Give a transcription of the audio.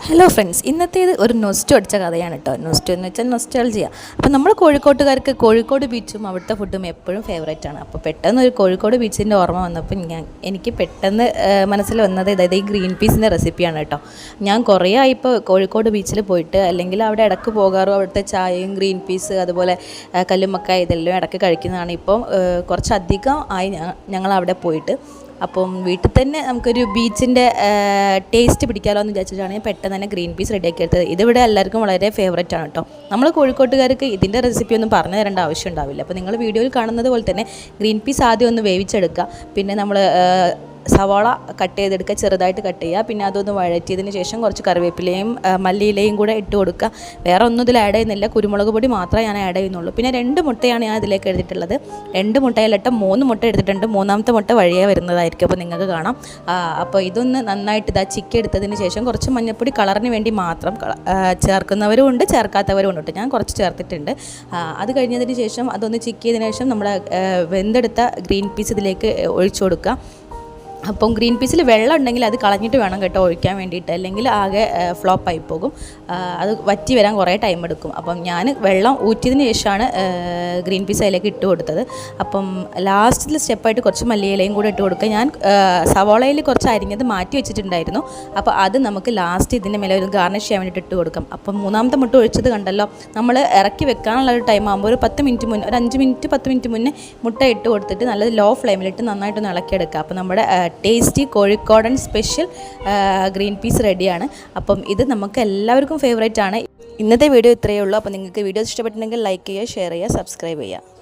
Hello friends, ഇന്നത്തേത് ഒരു നൊസ്റ്റു അടിച്ച കഥയാണ് കേട്ടോ. നൊസ്റ്റു എന്ന് വെച്ചാൽ നൊസ്റ്റാൾജിയ. അപ്പോൾ നമ്മൾ കോഴിക്കോട്ടുകാർക്ക് കോഴിക്കോട് ബീച്ചും അവിടുത്തെ ഫുഡും എപ്പോഴും ഫേവറേറ്റ് ആണ്. അപ്പോൾ പെട്ടെന്ന് ഒരു കോഴിക്കോട് ബീച്ചിൻ്റെ ഓർമ്മ വന്നപ്പോൾ എനിക്ക് പെട്ടെന്ന് മനസ്സിൽ വന്നത് അതായത് ഈ ഗ്രീൻ പീസിൻ്റെ റെസിപ്പിയാണ് കേട്ടോ. ഞാൻ കുറേ ആയിപ്പോൾ കോഴിക്കോട് ബീച്ചിൽ പോയിട്ട്, അല്ലെങ്കിൽ അവിടെ ഇടയ്ക്ക് പോകാറും അവിടുത്തെ ചായയും ഗ്രീൻ പീസ് അതുപോലെ കല്ലുമ്മക്കായ ഇതെല്ലാം ഇടയ്ക്ക് കഴിക്കുന്നതാണ്. ഇപ്പം കുറച്ചധികം ആയി ഞങ്ങൾ അവിടെ പോയിട്ട്. അപ്പം വീട്ടിൽ തന്നെ നമുക്കൊരു ബീച്ചിൻ്റെ ടേസ്റ്റ് പിടിക്കാമല്ലോ എന്ന് വിചാരിച്ചിട്ടാണ് ഞാൻ പെട്ടെന്ന് തന്നെ ഗ്രീൻ പീസ് റെഡിയാക്കി എടുത്തത്. ഇതിവിടെ എല്ലാവർക്കും വളരെ ഫേവറേറ്റ് ആണ് കേട്ടോ. നമ്മൾ കോഴിക്കോട്ടുകാർക്ക് ഇതിൻ്റെ റെസിപ്പി ഒന്നും പറഞ്ഞു തരേണ്ട ആവശ്യം ഉണ്ടാവില്ല. അപ്പോൾ നിങ്ങൾ വീഡിയോയിൽ കാണുന്നത് പോലെ തന്നെ ഗ്രീൻ പീസ് ആദ്യം ഒന്ന് വേവിച്ചെടുക്കുക. പിന്നെ നമ്മൾ സവാള കട്ട് ചെയ്തെടുക്കുക, ചെറുതായിട്ട് കട്ട് ചെയ്യുക. പിന്നെ അതൊന്ന് വഴറ്റിയതിന് ശേഷം കുറച്ച് കറിവേപ്പിലയും മല്ലിയിലയും കൂടെ ഇട്ട് കൊടുക്കുക. വേറെ ഒന്നും ഇതിൽ ആഡ് ചെയ്യുന്നില്ല, കുരുമുളക് പൊടി മാത്രമേ ഞാൻ ആഡ് ചെയ്യുന്നുള്ളൂ. പിന്നെ 2 മുട്ടയാണ് ഞാൻ ഇതിലേക്ക് എടുത്തിട്ടുള്ളത്. 2 മുട്ടയിലിട്ട് 3 മുട്ട എടുത്തിട്ടുണ്ട്. 3ാമത്തെ മുട്ട വഴിയേ വരുന്നതായിരിക്കും, അപ്പോൾ നിങ്ങൾക്ക് കാണാം. അപ്പോൾ ഇതൊന്ന് നന്നായിട്ട് ചിക്കി എടുത്തതിന് ശേഷം കുറച്ച് മഞ്ഞൾപ്പൊടി കളറിന് വേണ്ടി മാത്രം ചേർക്കുന്നവരും ഉണ്ട്, ചേർക്കാത്തവരും ഉണ്ട് കേട്ടോ. ഞാൻ കുറച്ച് ചേർത്തിട്ടുണ്ട്. അത് കഴിഞ്ഞതിന് ശേഷം അതൊന്ന് ചിക്കിയതിന് ശേഷം നമ്മുടെ വെന്തെടുത്ത ഗ്രീൻ പീസ് ഇതിലേക്ക് ഒഴിച്ചു കൊടുക്കുക. അപ്പം ഗ്രീൻ പീസിൽ വെള്ളം ഉണ്ടെങ്കിൽ അത് കളഞ്ഞിട്ട് വേണം കേട്ടോ ഒഴിക്കാൻ വേണ്ടിയിട്ട്, അല്ലെങ്കിൽ ആകെ ഫ്ലോപ്പായി പോകും. അത് വറ്റി വരാൻ കുറേ ടൈം എടുക്കും. അപ്പം ഞാൻ വെള്ളം ഊറ്റിയതിന് ശേഷമാണ് ഗ്രീൻ പീസ് അതിലേക്ക് ഇട്ട് കൊടുത്തത്. അപ്പം ലാസ്റ്റിൽ സ്റ്റെപ്പായിട്ട് കുറച്ച് മല്ലിയിലയും കൂടെ ഇട്ട് കൊടുക്കുക. ഞാൻ സവാളയിൽ കുറച്ച് അരിഞ്ഞത് മാറ്റി വെച്ചിട്ടുണ്ടായിരുന്നു. അപ്പോൾ അത് നമുക്ക് ലാസ്റ്റ് ഇതിൻ്റെ മേലെ ഒരു ഗാർണിഷ് ചെയ്യാൻ വേണ്ടിയിട്ട് ഇട്ട് കൊടുക്കാം. അപ്പം 3ാമത്തെ മുട്ട ഒഴിച്ചത് കണ്ടല്ലോ, നമ്മൾ ഇറക്കി വെക്കാനുള്ള ഒരു ടൈം ആകുമ്പോൾ ഒരു 10 മിനിറ്റ് മുന്നേ, ഒരു 5 മിനിറ്റ് 10 മിനിറ്റ് മുന്നേ മുട്ട ഇട്ട് കൊടുത്തിട്ട് നല്ല ലോ ഫ്ലെയിമിലിട്ട് നന്നായിട്ടൊന്ന് ഇളക്കിയെടുക്കുക. അപ്പോൾ നമ്മുടെ ടേസ്റ്റി കോഴിക്കോടൻ സ്പെഷ്യൽ ഗ്രീൻ പീസ് റെഡിയാണ്. അപ്പം ഇത് നമുക്ക് എല്ലാവർക്കും ഫേവറേറ്റ് ആണ്. ഇന്നത്തെ വീഡിയോ ഇത്രയേ ഉള്ളൂ. അപ്പോൾ നിങ്ങൾക്ക് വീഡിയോ ഇഷ്ടപ്പെട്ടിട്ടുണ്ടെങ്കിൽ ലൈക്ക് ചെയ്യുക, ഷെയർ ചെയ്യുക, സബ്സ്ക്രൈബ് ചെയ്യുക.